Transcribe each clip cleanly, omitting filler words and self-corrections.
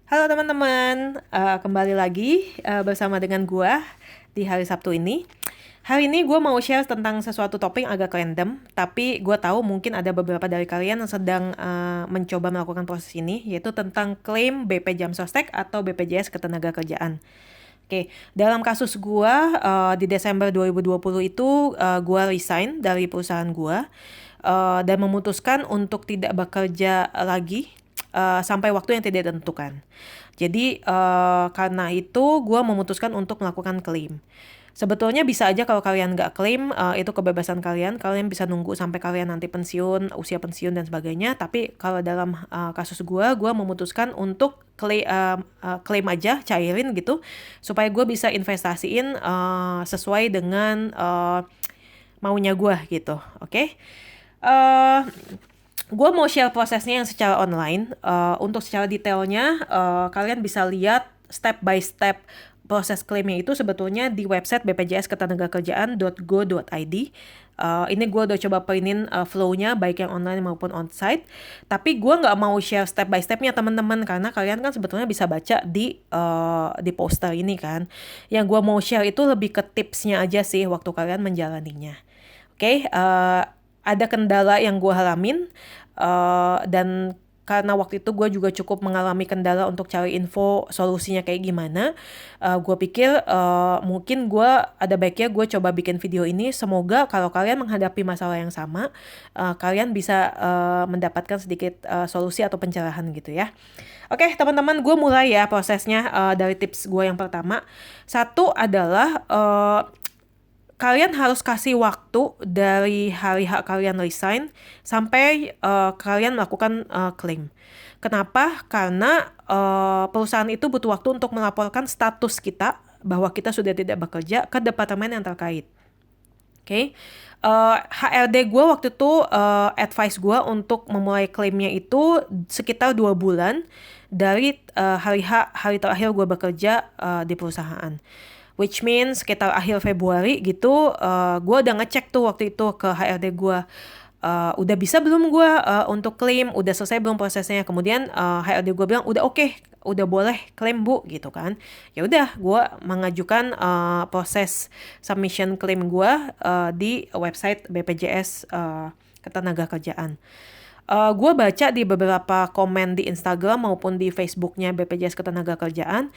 Halo teman-teman, kembali lagi bersama dengan gua di hari Sabtu ini. Hari ini gue mau share tentang sesuatu topik yang agak random, tapi gue tahu mungkin ada beberapa dari kalian yang sedang mencoba melakukan proses ini, yaitu tentang klaim BP Jam Sostek atau BPJS Ketenagakerjaan. Oke, dalam kasus gue di Desember 2020 itu gue resign dari perusahaan gue dan memutuskan untuk tidak bekerja lagi sampai waktu yang tidak ditentukan. Jadi karena itu gue memutuskan untuk melakukan klaim. Sebetulnya bisa aja kalau kalian nggak klaim, itu kebebasan kalian. Kalian bisa nunggu sampai kalian nanti pensiun, usia pensiun dan sebagainya. Tapi kalau dalam kasus gue memutuskan untuk klaim aja, cairin gitu. Supaya gue bisa investasiin sesuai dengan maunya gue gitu. Oke? Gue mau share prosesnya yang secara online. Untuk secara detailnya, kalian bisa lihat step by step proses klaimnya itu sebetulnya di website bpjsketenagakerjaan.go.id. Ini gue udah coba printin flow-nya baik yang online maupun onsite. Tapi gue nggak mau share step by step-nya teman-teman karena kalian kan sebetulnya bisa baca di poster ini kan. Yang gue mau share itu lebih ke tipsnya aja sih waktu kalian menjalaninya. Oke, ada kendala yang gue alamin dan karena waktu itu gue juga cukup mengalami kendala untuk cari info solusinya kayak gimana. Gue pikir mungkin gue ada baiknya gue coba bikin video ini. Semoga kalau kalian menghadapi masalah yang sama, kalian bisa mendapatkan sedikit solusi atau pencerahan gitu ya. Oke teman-teman, gue mulai ya prosesnya dari tips gue yang pertama. Satu adalah kalian harus kasih waktu dari hari hak kalian resign sampai kalian melakukan klaim. Kenapa? Karena perusahaan itu butuh waktu untuk melaporkan status kita bahwa kita sudah tidak bekerja ke departemen yang terkait. Oke, HRD gue waktu itu advice gue untuk memulai klaimnya itu sekitar 2 bulan dari hari terakhir gue bekerja di perusahaan. Which means sekitar akhir Februari gitu, gue udah ngecek tuh waktu itu ke HRD gue. Udah bisa belum gue untuk klaim, udah selesai belum prosesnya. Kemudian HRD gue bilang udah oke, udah boleh klaim bu gitu kan. Ya udah gue mengajukan proses submission klaim gue di website BPJS Ketenagakerjaan. Gue baca di beberapa komen di Instagram maupun di Facebooknya BPJS Ketenagakerjaan,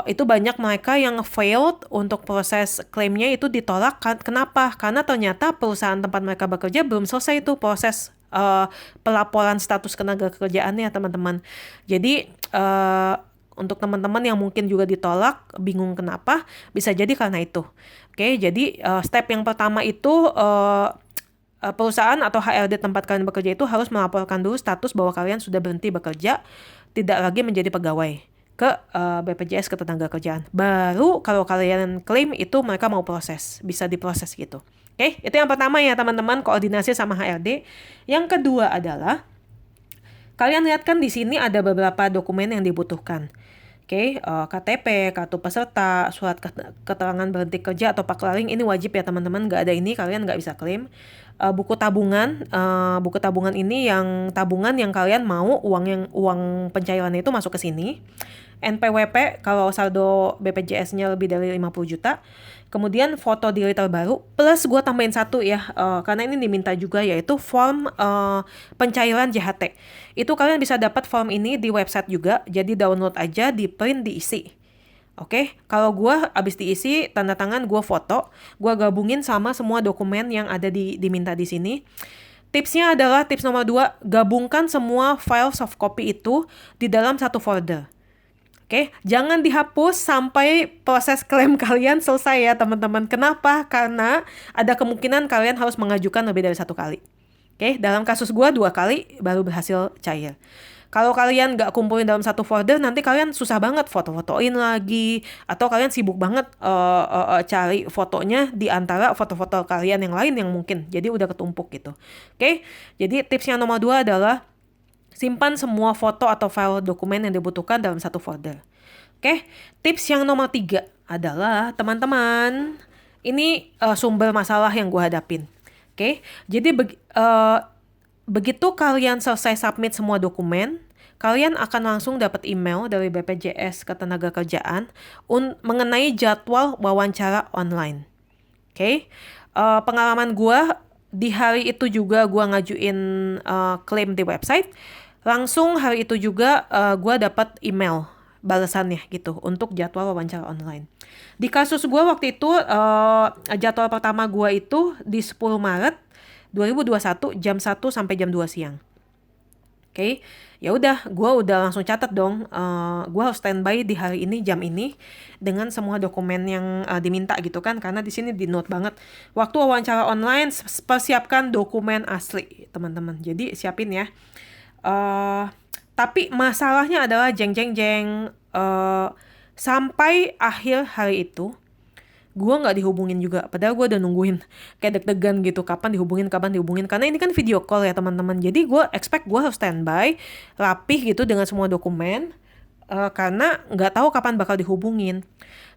itu banyak mereka yang failed untuk proses klaimnya itu ditolak. Kenapa? Karena ternyata perusahaan tempat mereka bekerja belum selesai itu proses pelaporan status ketenagakerjaannya teman-teman. Jadi untuk teman-teman yang mungkin juga ditolak, bingung kenapa, bisa jadi karena itu. Oke, jadi step yang pertama itu perusahaan atau HRD tempat kalian bekerja itu harus melaporkan dulu status bahwa kalian sudah berhenti bekerja, tidak lagi menjadi pegawai ke BPJS Ketenagakerjaan. Baru kalau kalian klaim itu mereka mau proses, bisa diproses gitu. Oke, itu yang pertama ya teman-teman, koordinasi sama HRD. Yang kedua adalah kalian lihat kan di sini ada beberapa dokumen yang dibutuhkan. Oke, KTP, kartu peserta, surat keterangan berhenti kerja atau paklaring ini wajib ya teman-teman. Nggak ada ini kalian nggak bisa klaim. Buku tabungan ini yang tabungan yang kalian mau uang pencairannya itu masuk ke sini. NPWP kalau saldo BPJS-nya lebih dari 50 juta. Kemudian foto diri terbaru, plus gue tambahin satu ya, karena ini diminta juga yaitu form pencairan JHT. Itu kalian bisa dapat form ini di website juga, jadi download aja, di print, diisi. Oke, kalau gue abis diisi, tanda tangan gue foto, gue gabungin sama semua dokumen yang ada diminta di sini. Tipsnya adalah tips nomor 2, gabungkan semua file soft copy itu di dalam satu folder. Oke, jangan dihapus sampai proses klaim kalian selesai ya teman-teman. Kenapa? Karena ada kemungkinan kalian harus mengajukan lebih dari 1 kali. Oke, dalam kasus gue 2 kali baru berhasil cair. Kalau kalian nggak kumpulin dalam satu folder, nanti kalian susah banget foto-fotoin lagi. Atau kalian sibuk banget cari fotonya di antara foto-foto kalian yang lain yang mungkin. Jadi udah ketumpuk gitu. Oke, jadi tips yang nomor 2 adalah simpan semua foto atau file dokumen yang dibutuhkan dalam satu folder. Oke, tips yang nomor 3 adalah teman-teman, ini sumber masalah yang gue hadapin. Oke, jadi begitu kalian selesai submit semua dokumen, kalian akan langsung dapat email dari BPJS Ketenagakerjaan mengenai jadwal wawancara online. Oke. Pengalaman gue di hari itu juga gue ngajuin klaim di website. Langsung hari itu juga gue dapat email balasannya gitu untuk jadwal wawancara online. Di kasus gue waktu itu jadwal pertama gue itu di 10 Maret 2021 jam 1 sampai jam 2 siang. Oke, ya udah, gue udah langsung catat dong. Gue harus standby di hari ini jam ini dengan semua dokumen yang diminta gitu kan, karena di sini di note banget. Waktu wawancara online persiapkan dokumen asli teman-teman. Jadi siapin ya. Tapi masalahnya adalah sampai akhir hari itu gue nggak dihubungin juga, padahal gue udah nungguin kayak deg-degan gitu, kapan dihubungin, karena ini kan video call ya teman-teman. Jadi gue expect gue harus standby rapih gitu dengan semua dokumen, karena nggak tahu kapan bakal dihubungin.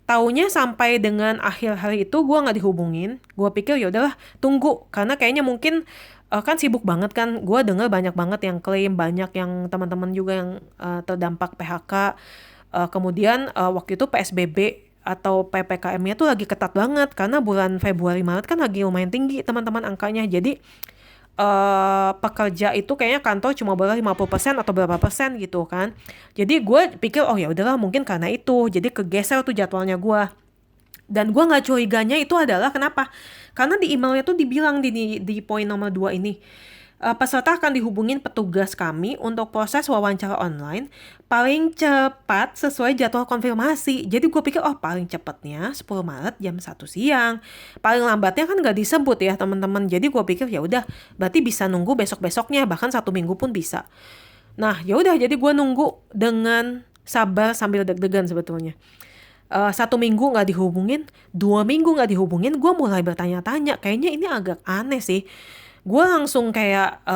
Taunya sampai dengan akhir hari itu gue nggak dihubungin. Gue pikir ya udahlah tunggu, karena kayaknya mungkin kan sibuk banget kan. Gue dengar banyak banget yang klaim, banyak yang teman-teman juga yang terdampak PHK. Kemudian waktu itu PSBB atau PPKM-nya tuh lagi ketat banget, karena bulan Februari Maret kan lagi lumayan tinggi teman-teman angkanya. Jadi pekerja itu kayaknya kantor cuma boleh 50% atau berapa persen gitu kan. Jadi gue pikir oh ya udahlah mungkin karena itu, jadi kegeser tuh jadwalnya gue. Dan gue nggak curiganya itu adalah kenapa? Karena di emailnya tuh dibilang di poin nomor 2 ini, peserta akan dihubungin petugas kami untuk proses wawancara online paling cepat sesuai jadwal konfirmasi. Jadi gue pikir oh paling cepatnya 10 Maret jam 1 siang. Paling lambatnya kan nggak disebut ya teman-teman. Jadi gue pikir ya udah berarti bisa nunggu besok-besoknya, bahkan 1 minggu pun bisa. Nah ya udah, jadi gue nunggu dengan sabar sambil deg-degan sebetulnya. 1 minggu nggak dihubungin, 2 minggu nggak dihubungin, gue mulai bertanya-tanya, kayaknya ini agak aneh sih. Gue langsung kayak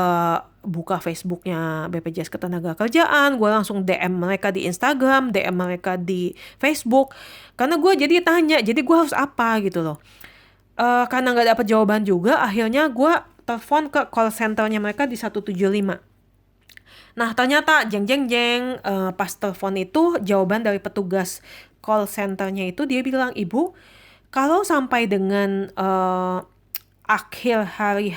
buka Facebooknya BPJS Ketenagakerjaan, gue langsung DM mereka di Instagram, DM mereka di Facebook, karena gue jadi tanya, jadi gue harus apa gitu loh. Karena nggak dapet jawaban juga, akhirnya gue telepon ke call centernya mereka di 175. Nah ternyata pas telepon itu jawaban dari petugas call centernya itu, dia bilang, ibu kalau sampai dengan akhir hari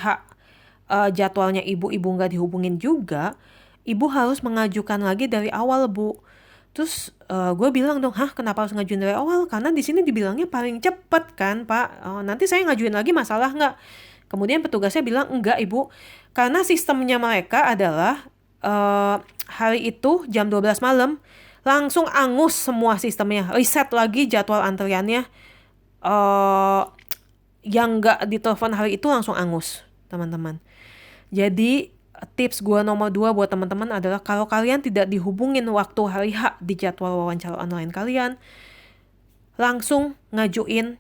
jadwalnya ibu nggak dihubungin juga, ibu harus mengajukan lagi dari awal bu. Terus gue bilang dong, kenapa harus ngajuin dari awal? Karena di sini dibilangnya paling cepet kan pak. Nanti saya ngajuin lagi masalah nggak? Kemudian petugasnya bilang enggak ibu, karena sistemnya mereka adalah hari itu jam 12 malam langsung angus semua sistemnya, reset lagi jadwal antriannya. Yang nggak ditelepon hari itu langsung angus teman-teman. Jadi tips gue nomor 2 buat teman-teman adalah kalau kalian tidak dihubungin waktu hari H di jadwal wawancara online kalian, langsung ngajuin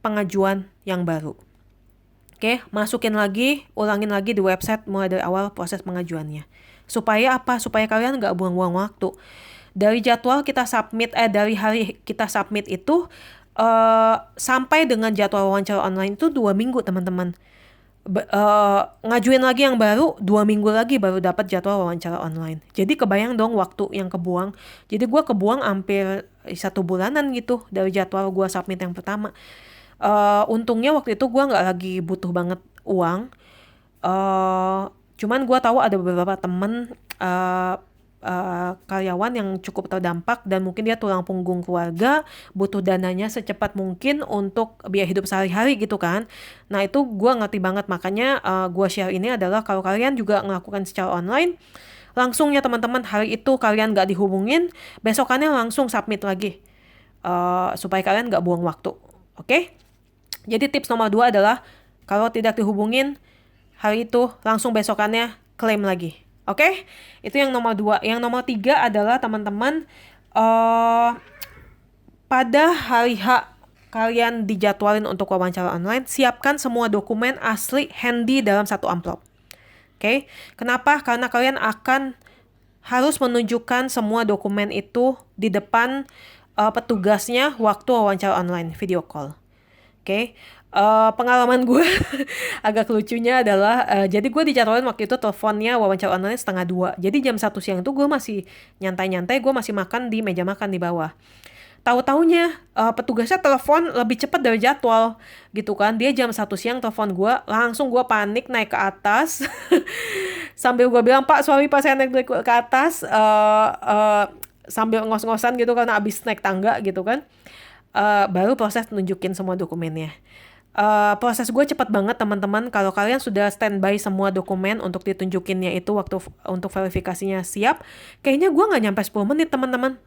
pengajuan yang baru. Oke, masukin lagi, ulangin lagi di website mulai dari awal proses pengajuannya. Supaya apa? Supaya kalian nggak buang-buang waktu. Dari jadwal kita submit, dari hari kita submit itu sampai dengan jadwal wawancara online itu 2 minggu teman-teman. Ngajuin lagi yang baru 2 minggu lagi baru dapat jadwal wawancara online. Jadi kebayang dong waktu yang kebuang. Jadi gue kebuang hampir 1 bulanan gitu dari jadwal gue submit yang pertama. Untungnya waktu itu gue nggak lagi butuh banget uang. Cuman gue tahu ada beberapa temen karyawan yang cukup terdampak dan mungkin dia tulang punggung keluarga, butuh dananya secepat mungkin untuk biaya hidup sehari-hari gitu kan. Nah itu gue ngerti banget, makanya gue share ini adalah kalau kalian juga melakukan secara online, langsung ya teman-teman, hari itu kalian gak dihubungin, besokannya langsung submit lagi supaya kalian gak buang waktu. Oke? Jadi tips nomor 2 adalah kalau tidak dihubungin hari itu langsung besokannya klaim lagi. Oke, itu yang nomor 2. Yang nomor 3 adalah teman-teman pada hari H kalian dijadwalin untuk wawancara online, siapkan semua dokumen asli handy dalam 1 amplop. Oke, kenapa? Karena kalian akan harus menunjukkan semua dokumen itu di depan petugasnya waktu wawancara online video call. Oke. Pengalaman gue agak lucunya adalah, jadi gue dijadwalin waktu itu teleponnya wawancara online 1:30. Jadi jam 1 siang itu gue masih nyantai-nyantai, gue masih makan di meja makan di bawah. Tahu-taunya petugasnya telepon lebih cepat dari jadwal gitu kan. Dia jam 1 siang telepon gue, langsung gue panik naik ke atas. Sambil gue bilang, "Pak, sorry Pak, saya naik ke atas." Sambil ngos-ngosan gitu karena abis naik tangga gitu kan. Baru proses nunjukin semua dokumennya. Proses gue cepat banget teman-teman. Kalau kalian sudah standby semua dokumen untuk ditunjukinnya itu waktu untuk verifikasinya siap, kayaknya gue nggak nyampe 10 menit teman-teman.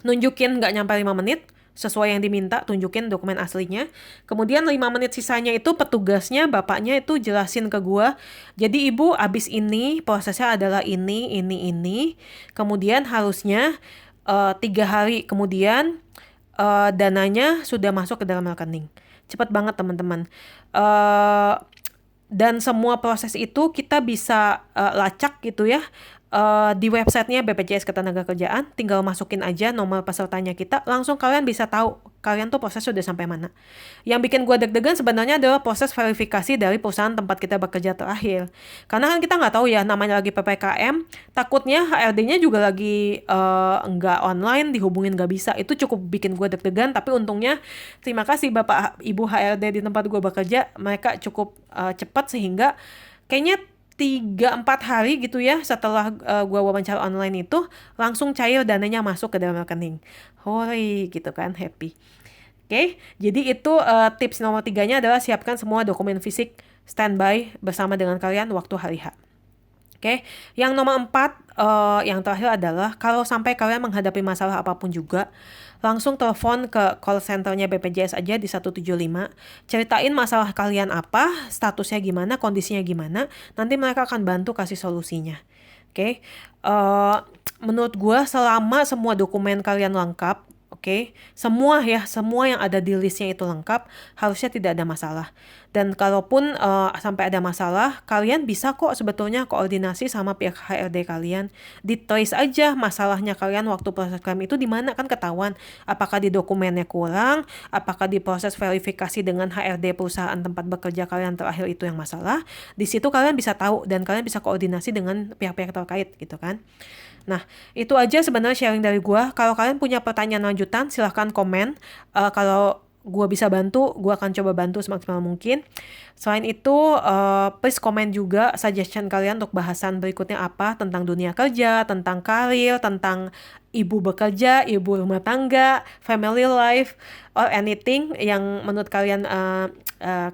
Nunjukin nggak nyampe 5 menit, sesuai yang diminta, tunjukin dokumen aslinya. Kemudian 5 menit sisanya itu petugasnya, bapaknya itu jelasin ke gua. Jadi ibu abis ini, prosesnya adalah ini. Kemudian harusnya 3 hari kemudian dananya sudah masuk ke dalam rekening. Cepat banget teman-teman. Dan semua proses itu kita bisa lacak gitu ya. Di websitenya BPJS Ketenagakerjaan, tinggal masukin aja nomor pesertanya kita, langsung kalian bisa tahu kalian tuh proses sudah sampai mana. Yang bikin gue deg-degan sebenarnya adalah proses verifikasi dari perusahaan tempat kita bekerja terakhir. Karena kan kita nggak tahu ya, namanya lagi PPKM, takutnya HRD-nya juga lagi nggak online, dihubungin nggak bisa. Itu cukup bikin gue deg-degan, tapi untungnya terima kasih Bapak Ibu HRD di tempat gue bekerja, mereka cukup cepat sehingga kayaknya 3-4 hari gitu ya setelah gue wawancara online itu langsung cair dananya masuk ke dalam rekening. Hore gitu kan, happy. Oke, jadi itu tips nomor 3-nya adalah siapkan semua dokumen fisik standby bersama dengan kalian waktu hari H. Oke, yang nomor 4, yang terakhir adalah kalau sampai kalian menghadapi masalah apapun juga, langsung telepon ke call centernya BPJS aja di 175, ceritain masalah kalian apa, statusnya gimana, kondisinya gimana, nanti mereka akan bantu kasih solusinya. Oke, menurut gue selama semua dokumen kalian lengkap, oke, semua yang ada di listnya itu lengkap, harusnya tidak ada masalah. Dan kalaupun sampai ada masalah, kalian bisa kok sebetulnya koordinasi sama pihak HRD kalian. Di-trace aja masalahnya kalian waktu proses klaim itu di mana kan ketahuan. Apakah di dokumennya kurang, apakah di proses verifikasi dengan HRD perusahaan tempat bekerja kalian terakhir itu yang masalah. Di situ kalian bisa tahu dan kalian bisa koordinasi dengan pihak-pihak terkait gitu kan. Nah, itu aja sebenarnya sharing dari gua. Kalau kalian punya pertanyaan lanjutan, silahkan komen. Kalau gua bisa bantu, gua akan coba bantu semaksimal mungkin. Selain itu, please komen juga suggestion kalian untuk bahasan berikutnya apa tentang dunia kerja, tentang karir, tentang ibu bekerja, ibu rumah tangga, family life, or anything yang menurut kalian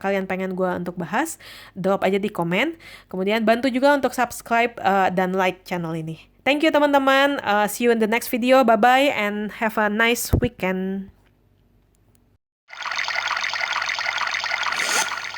kalian pengen gua untuk bahas. Drop aja di komen. Kemudian bantu juga untuk subscribe dan like channel ini. Thank you teman-teman. See you in the next video. Bye-bye and have a nice weekend.